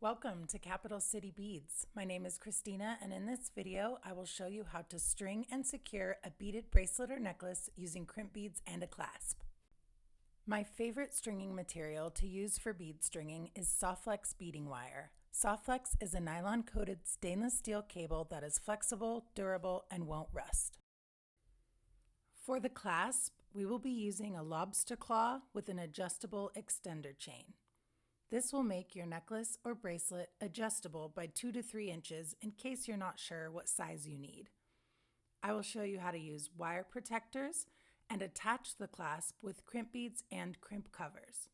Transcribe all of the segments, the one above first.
Welcome to Capital City Beads. My name is Christina, and in this video I will show you how to string and secure a beaded bracelet or necklace using crimp beads and a clasp. My favorite stringing material to use for bead stringing is Softflex beading wire. Softflex is a nylon-coated stainless steel cable that is flexible, durable, and won't rust. For the clasp, we will be using a lobster claw with an adjustable extender chain. This will make your necklace or bracelet adjustable by 2 to 3 inches in case you're not sure what size you need. I will show you how to use wire protectors and attach the clasp with crimp beads and crimp covers.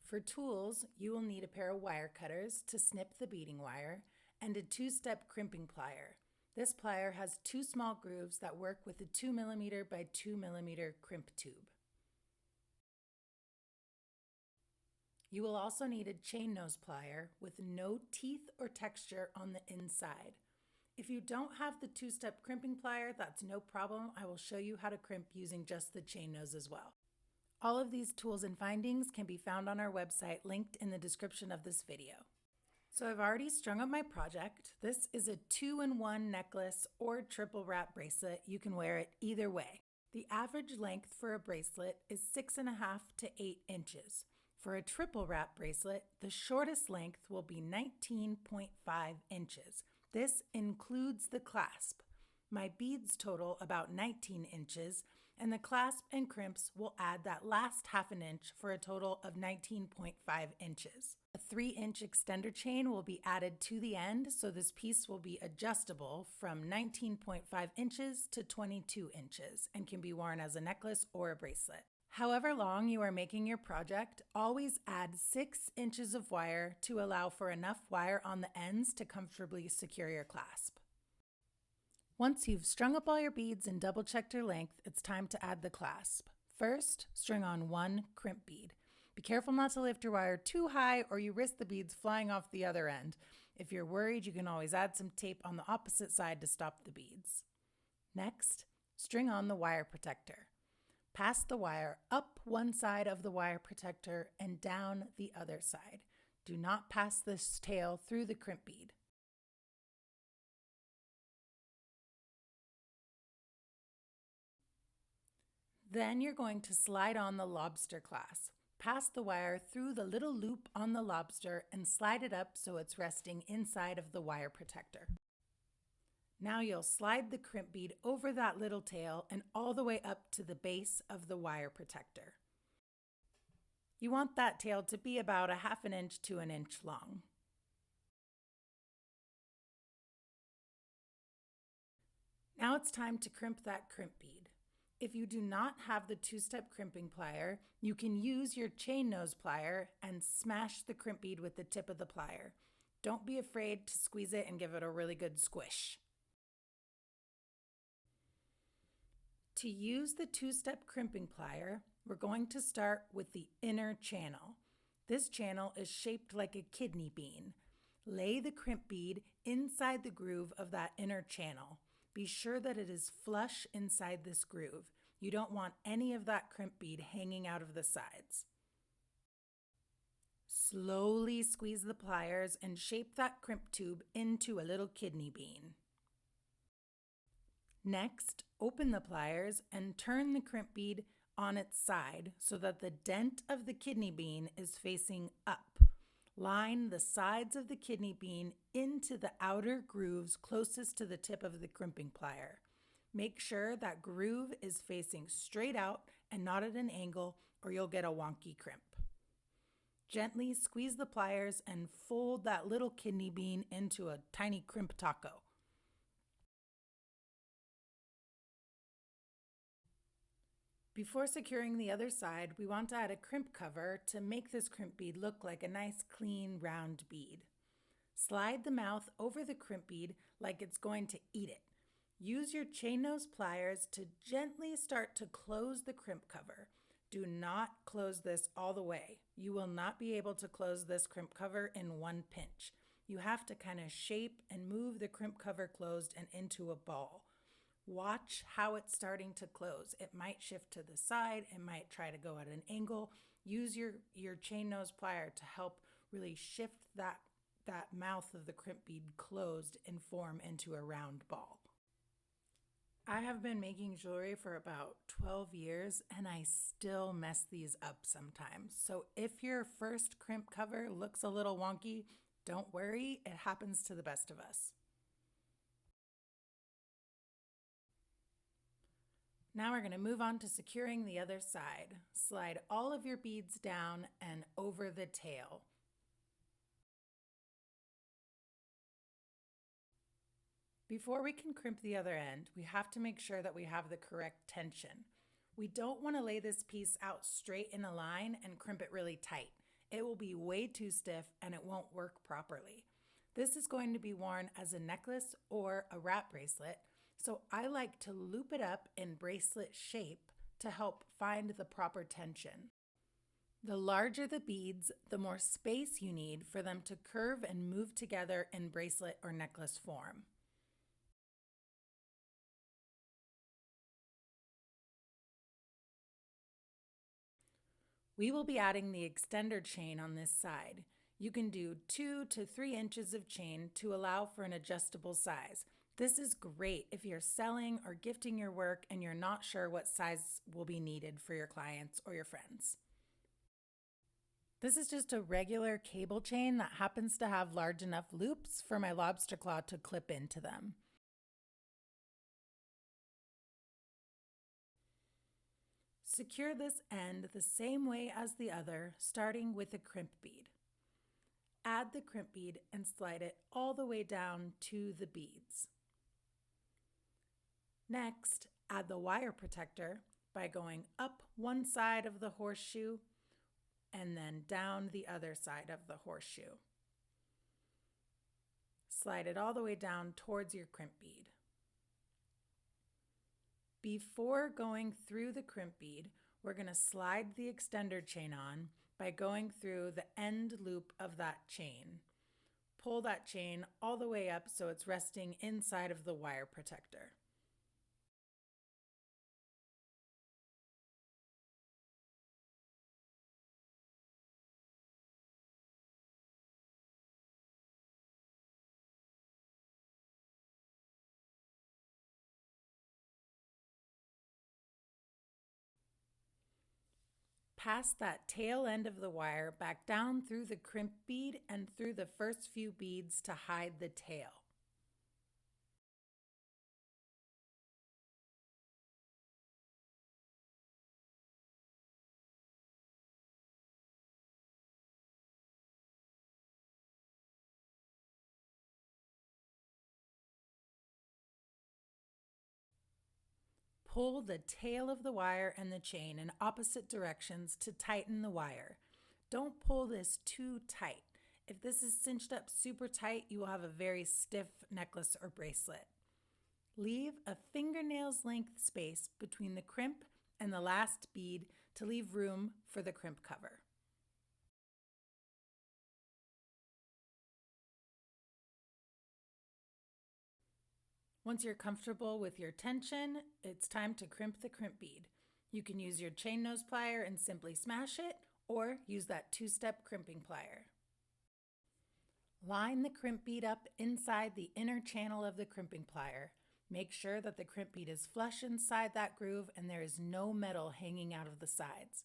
For tools, you will need a pair of wire cutters to snip the beading wire and a 2-step crimping plier. This plier has 2 small grooves that work with a 2mm by 2mm crimp tube. You will also need a chain nose plier with no teeth or texture on the inside. If you don't have the 2-step crimping plier, that's no problem. I will show you how to crimp using just the chain nose as well. All of these tools and findings can be found on our website linked in the description of this video. So I've already strung up my project. This is a 2-in-1 necklace or triple wrap bracelet. You can wear it either way. The average length for a bracelet is 6.5 to 8 inches. For a triple wrap bracelet, the shortest length will be 19.5 inches. This includes the clasp. My beads total about 19 inches, and the clasp and crimps will add that last half an inch for a total of 19.5 inches. A 3-inch extender chain will be added to the end, so this piece will be adjustable from 19.5 inches to 22 inches and can be worn as a necklace or a bracelet. However long you are making your project, always add 6 inches of wire to allow for enough wire on the ends to comfortably secure your clasp. Once you've strung up all your beads and double-checked your length, it's time to add the clasp. First, string on 1 crimp bead. Be careful not to lift your wire too high or you risk the beads flying off the other end. If you're worried, you can always add some tape on the opposite side to stop the beads. Next, string on the wire protector. Pass the wire up one side of the wire protector and down the other side. Do not pass this tail through the crimp bead. Then you're going to slide on the lobster clasp. Pass the wire through the little loop on the lobster and slide it up so it's resting inside of the wire protector. Now you'll slide the crimp bead over that little tail and all the way up to the base of the wire protector. You want that tail to be about a half an inch to an inch long. Now it's time to crimp that crimp bead. If you do not have the 2-step crimping plier, you can use your chain nose plier and smash the crimp bead with the tip of the plier. Don't be afraid to squeeze it and give it a really good squish. To use the 2-step crimping plier, we're going to start with the inner channel. This channel is shaped like a kidney bean. Lay the crimp bead inside the groove of that inner channel. Be sure that it is flush inside this groove. You don't want any of that crimp bead hanging out of the sides. Slowly squeeze the pliers and shape that crimp tube into a little kidney bean. Next, open the pliers and turn the crimp bead on its side so that the dent of the kidney bean is facing up. Line the sides of the kidney bean into the outer grooves closest to the tip of the crimping plier. Make sure that groove is facing straight out and not at an angle or you'll get a wonky crimp. Gently squeeze the pliers and fold that little kidney bean into a tiny crimp taco. Before securing the other side, we want to add a crimp cover to make this crimp bead look like a nice, clean, round bead. Slide the mouth over the crimp bead like it's going to eat it. Use your chain nose pliers to gently start to close the crimp cover. Do not close this all the way. You will not be able to close this crimp cover in one pinch. You have to kind of shape and move the crimp cover closed and into a ball. Watch how it's starting to close. It might shift to the side, it might try to go at an angle. Use your chain nose plier to help really shift that mouth of the crimp bead closed and form into a round ball. I have been making jewelry for about 12 years and I still mess these up sometimes. So if your first crimp cover looks a little wonky, don't worry, it happens to the best of us. Now we're going to move on to securing the other side. Slide all of your beads down and over the tail. Before we can crimp the other end, we have to make sure that we have the correct tension. We don't want to lay this piece out straight in a line and crimp it really tight. It will be way too stiff and it won't work properly. This is going to be worn as a necklace or a wrap bracelet, so I like to loop it up in bracelet shape to help find the proper tension. The larger the beads, the more space you need for them to curve and move together in bracelet or necklace form. We will be adding the extender chain on this side. You can do 2 to 3 inches of chain to allow for an adjustable size. This is great if you're selling or gifting your work and you're not sure what size will be needed for your clients or your friends. This is just a regular cable chain that happens to have large enough loops for my lobster claw to clip into them. Secure this end the same way as the other, starting with a crimp bead. Add the crimp bead and slide it all the way down to the beads. Next, add the wire protector by going up one side of the horseshoe and then down the other side of the horseshoe. Slide it all the way down towards your crimp bead. Before going through the crimp bead, we're going to slide the extender chain on by going through the end loop of that chain. Pull that chain all the way up so it's resting inside of the wire protector. Pass that tail end of the wire back down through the crimp bead and through the first few beads to hide the tail. Pull the tail of the wire and the chain in opposite directions to tighten the wire. Don't pull this too tight. If this is cinched up super tight, you will have a very stiff necklace or bracelet. Leave a fingernail's length space between the crimp and the last bead to leave room for the crimp cover. Once you're comfortable with your tension, it's time to crimp the crimp bead. You can use your chain nose plier and simply smash it, or use that two-step crimping plier. Line the crimp bead up inside the inner channel of the crimping plier. Make sure that the crimp bead is flush inside that groove and there is no metal hanging out of the sides.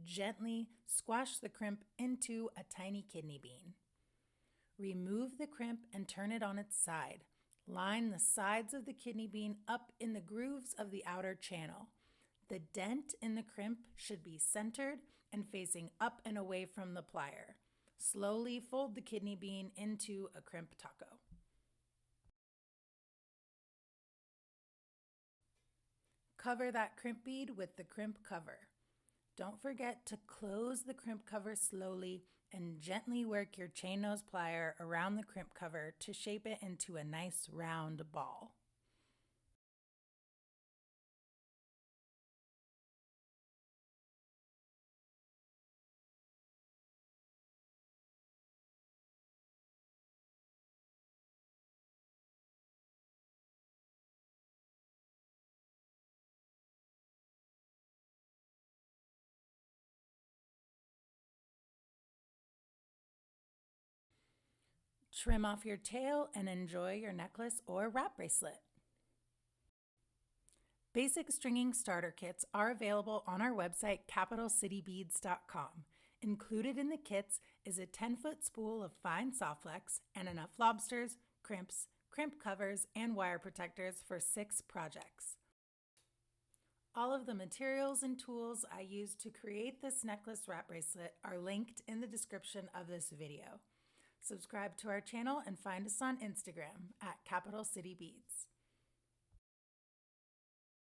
Gently squash the crimp into a tiny kidney bean. Remove the crimp and turn it on its side. Line the sides of the kidney bean up in the grooves of the outer channel. The dent in the crimp should be centered and facing up and away from the plier. Slowly fold the kidney bean into a crimp taco. Cover that crimp bead with the crimp cover. Don't forget to close the crimp cover slowly and gently work your chain nose plier around the crimp cover to shape it into a nice round ball. Trim off your tail and enjoy your necklace or wrap bracelet. Basic stringing starter kits are available on our website, capitalcitybeads.com. Included in the kits is a 10-foot spool of fine soft flex and enough lobsters, crimps, crimp covers, and wire protectors for 6 projects. All of the materials and tools I used to create this necklace wrap bracelet are linked in the description of this video. Subscribe to our channel and find us on Instagram at Capital City Beads.